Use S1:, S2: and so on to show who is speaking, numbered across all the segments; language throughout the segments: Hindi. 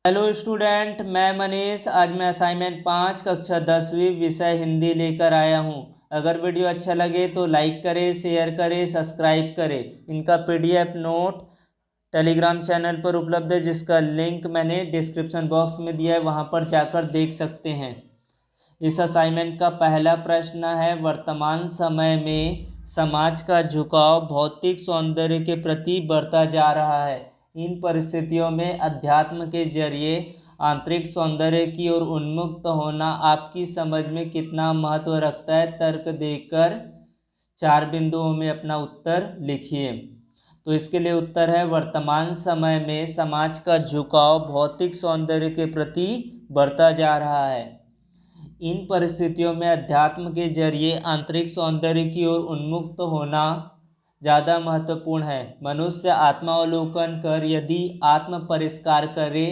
S1: हेलो स्टूडेंट, मैं मनीष। आज मैं असाइनमेंट 5 कक्षा 10वीं विषय हिंदी लेकर आया हूँ। अगर वीडियो अच्छा लगे तो लाइक करें, शेयर करें, सब्सक्राइब करें। इनका पीडीएफ नोट टेलीग्राम चैनल पर उपलब्ध है, जिसका लिंक मैंने डिस्क्रिप्शन बॉक्स में दिया है, वहाँ पर जाकर देख सकते हैं। इस असाइनमेंट का पहला प्रश्न है, वर्तमान समय में समाज का झुकाव भौतिक सौंदर्य के प्रति बढ़ता जा रहा है। इन परिस्थितियों में अध्यात्म के जरिए आंतरिक सौंदर्य की ओर उन्मुक्त होना आपकी समझ में कितना महत्व रखता है? तर्क देकर 4 बिंदुओं में अपना उत्तर लिखिए। तो इसके लिए उत्तर है, वर्तमान समय में समाज का झुकाव भौतिक सौंदर्य के प्रति बढ़ता जा रहा है। इन परिस्थितियों में अध्यात्म के जरिए आंतरिक सौंदर्य की ओर उन्मुक्त होना ज़्यादा महत्वपूर्ण है। मनुष्य आत्मावलोकन कर यदि आत्म परिष्कार करे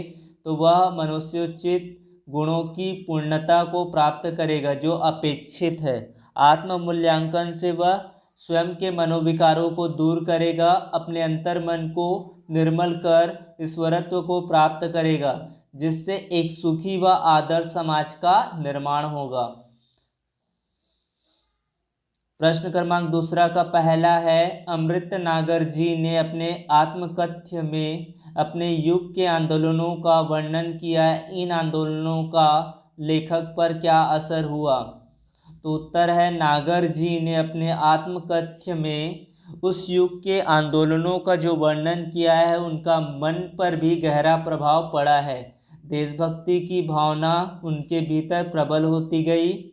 S1: तो वह मनुष्योचित गुणों की पूर्णता को प्राप्त करेगा, जो अपेक्षित है। आत्म मूल्यांकन से वह स्वयं के मनोविकारों को दूर करेगा, अपने अंतर मन को निर्मल कर ईश्वरत्व को प्राप्त करेगा, जिससे एक सुखी व आदर्श समाज का निर्माण होगा। प्रश्न क्रमांक दूसरा का पहला है, अमृत नागर जी ने अपने आत्मकथ्य में अपने युग के आंदोलनों का वर्णन किया है। इन आंदोलनों का लेखक पर क्या असर हुआ? तो उत्तर है, नागर जी ने अपने आत्मकथ्य में उस युग के आंदोलनों का जो वर्णन किया है, उनका मन पर भी गहरा प्रभाव पड़ा है। देशभक्ति की भावना उनके भीतर प्रबल होती गई,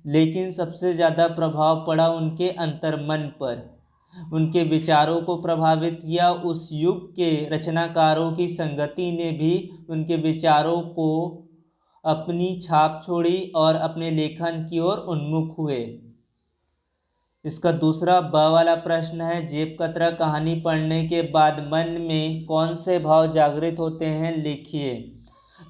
S1: लेकिन सबसे ज़्यादा प्रभाव पड़ा उनके अंतर्मन पर। उनके विचारों को प्रभावित किया। उस युग के रचनाकारों की संगति ने भी उनके विचारों को अपनी छाप छोड़ी और अपने लेखन की ओर उन्मुख हुए। इसका दूसरा ब वाला प्रश्न है, जेब कतरा कहानी पढ़ने के बाद मन में कौन से भाव जागृत होते हैं? लिखिए।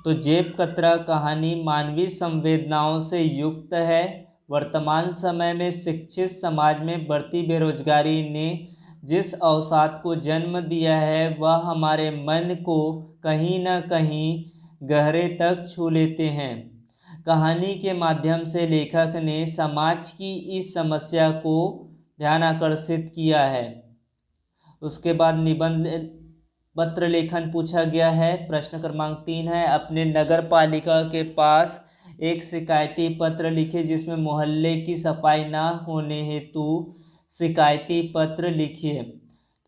S1: तो जेब कतरा कहानी मानवीय संवेदनाओं से युक्त है। वर्तमान समय में शिक्षित समाज में बढ़ती बेरोजगारी ने जिस अवसाद को जन्म दिया है, वह हमारे मन को कहीं न कहीं गहरे तक छू लेते हैं। कहानी के माध्यम से लेखक ने समाज की इस समस्या को ध्यान आकर्षित किया है। उसके बाद निबंध पत्र लेखन पूछा गया है। प्रश्न क्रमांक 3 है, अपने नगर पालिका के पास एक शिकायती पत्र लिखे जिसमें मोहल्ले की सफाई ना होने हेतु शिकायती पत्र लिखिए।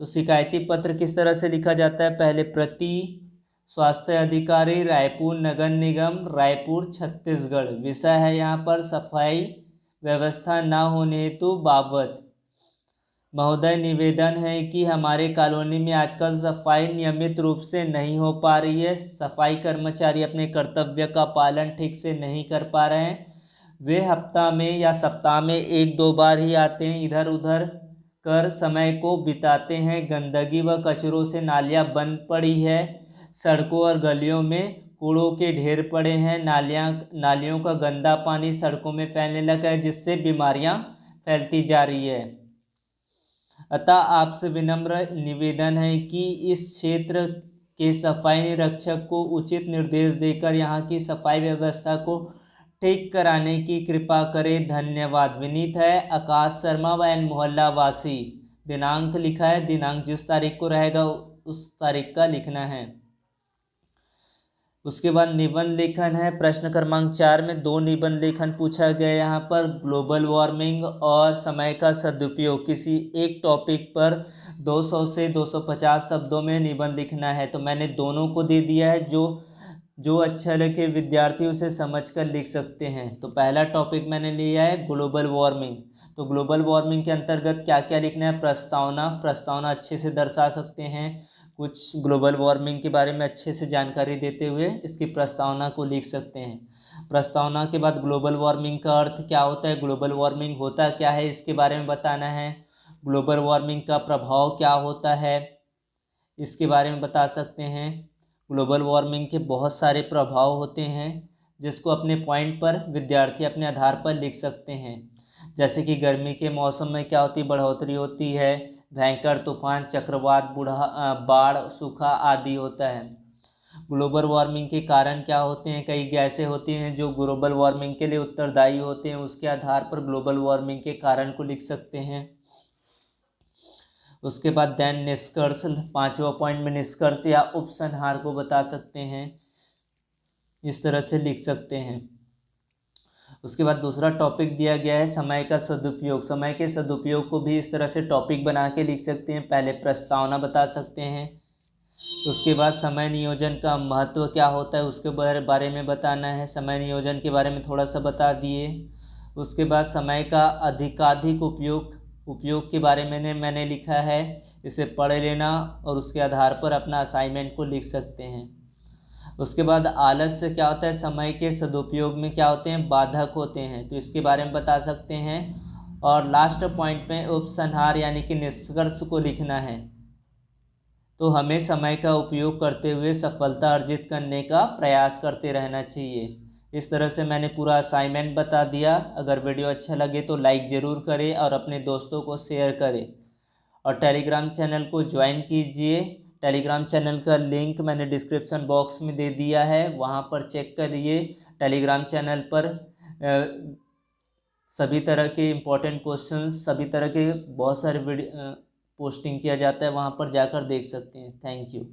S1: तो शिकायती पत्र किस तरह से लिखा जाता है? पहले प्रति स्वास्थ्य अधिकारी, रायपुर नगर निगम, रायपुर छत्तीसगढ़। विषय है यहाँ पर सफाई व्यवस्था ना होने हेतु बाबत। महोदय, निवेदन है कि हमारे कॉलोनी में आजकल सफाई नियमित रूप से नहीं हो पा रही है। सफाई कर्मचारी अपने कर्तव्य का पालन ठीक से नहीं कर पा रहे हैं। वे हफ्ता में या सप्ताह में 1-2 बार ही आते हैं, इधर उधर कर समय को बिताते हैं। गंदगी व कचरों से नालियाँ बंद पड़ी है। सड़कों और गलियों में कूड़ों के ढेर पड़े हैं। नालियों का गंदा पानी सड़कों में फैलने लगा है, जिससे बीमारियां फैलती जा रही है। अतः आपसे विनम्र निवेदन है कि इस क्षेत्र के सफाई निरीक्षक को उचित निर्देश देकर यहाँ की सफाई व्यवस्था को ठीक कराने की कृपा करें। धन्यवाद। विनीत है आकाश शर्मा व मोहल्ला वासी। दिनांक लिखा है, दिनांक जिस तारीख को रहेगा उस तारीख का लिखना है। उसके बाद निबंध लेखन है। प्रश्न क्रमांक 4 में 2 निबंध लेखन पूछा गया है। यहाँ पर ग्लोबल वार्मिंग और समय का सदुपयोग, किसी एक टॉपिक पर 200 से 250 शब्दों में निबंध लिखना है। तो मैंने दोनों को दे दिया है, जो अच्छा लगे विद्यार्थी उसे समझकर लिख सकते हैं। तो पहला टॉपिक मैंने लिया है ग्लोबल वार्मिंग। तो ग्लोबल वार्मिंग के अंतर्गत क्या क्या लिखना है? प्रस्तावना अच्छे से दर्शा सकते हैं। कुछ ग्लोबल वार्मिंग के बारे में अच्छे से जानकारी देते हुए इसकी प्रस्तावना को लिख सकते हैं। प्रस्तावना के बाद ग्लोबल वार्मिंग का अर्थ क्या होता है, ग्लोबल वार्मिंग होता क्या है, इसके बारे में बताना है। ग्लोबल वार्मिंग का प्रभाव क्या होता है, इसके बारे में बता सकते हैं। ग्लोबल वार्मिंग के बहुत सारे प्रभाव होते हैं, जिसको अपने पॉइंट पर विद्यार्थी अपने आधार पर लिख सकते हैं। जैसे कि गर्मी के मौसम में क्या होती, बढ़ोतरी होती है। भयंकर तूफान, चक्रवात, बाढ़, सूखा आदि होता है। ग्लोबल वार्मिंग के कारण क्या होते हैं, कई गैसें होती हैं जो ग्लोबल वार्मिंग के लिए उत्तरदायी होते हैं, उसके आधार पर ग्लोबल वार्मिंग के कारण को लिख सकते हैं। उसके बाद देन निष्कर्ष, पांचवा पॉइंट में निष्कर्ष या उपसंहार को बता सकते हैं, इस तरह से लिख सकते हैं। उसके बाद दूसरा टॉपिक दिया गया है समय का सदुपयोग। समय के सदुपयोग को भी इस तरह से टॉपिक बना के लिख सकते हैं। पहले प्रस्तावना बता सकते हैं, उसके बाद समय नियोजन का महत्व क्या होता है उसके बारे में बताना है, समय नियोजन के बारे में थोड़ा सा बता दिए। उसके बाद समय का अधिकाधिक उपयोग के बारे में मैंने लिखा है, इसे पढ़ लेना और उसके आधार पर अपना असाइनमेंट को लिख सकते हैं। उसके बाद आलस्य क्या होता है, समय के सदुपयोग में क्या होते हैं, बाधक होते हैं, तो इसके बारे में बता सकते हैं। और लास्ट पॉइंट में उपसंहार यानी कि निष्कर्ष को लिखना है। तो हमें समय का उपयोग करते हुए सफलता अर्जित करने का प्रयास करते रहना चाहिए। इस तरह से मैंने पूरा असाइनमेंट बता दिया। अगर वीडियो अच्छा लगे तो लाइक ज़रूर करें और अपने दोस्तों को शेयर करें और टेलीग्राम चैनल को ज्वाइन कीजिए। टेलीग्राम चैनल का लिंक मैंने डिस्क्रिप्शन बॉक्स में दे दिया है, वहाँ पर चेक करिए। टेलीग्राम चैनल पर सभी तरह के इम्पोर्टेंट क्वेश्चंस, सभी तरह के बहुत सारे वीडियो पोस्टिंग किया जाता है, वहाँ पर जाकर देख सकते हैं। Thank you.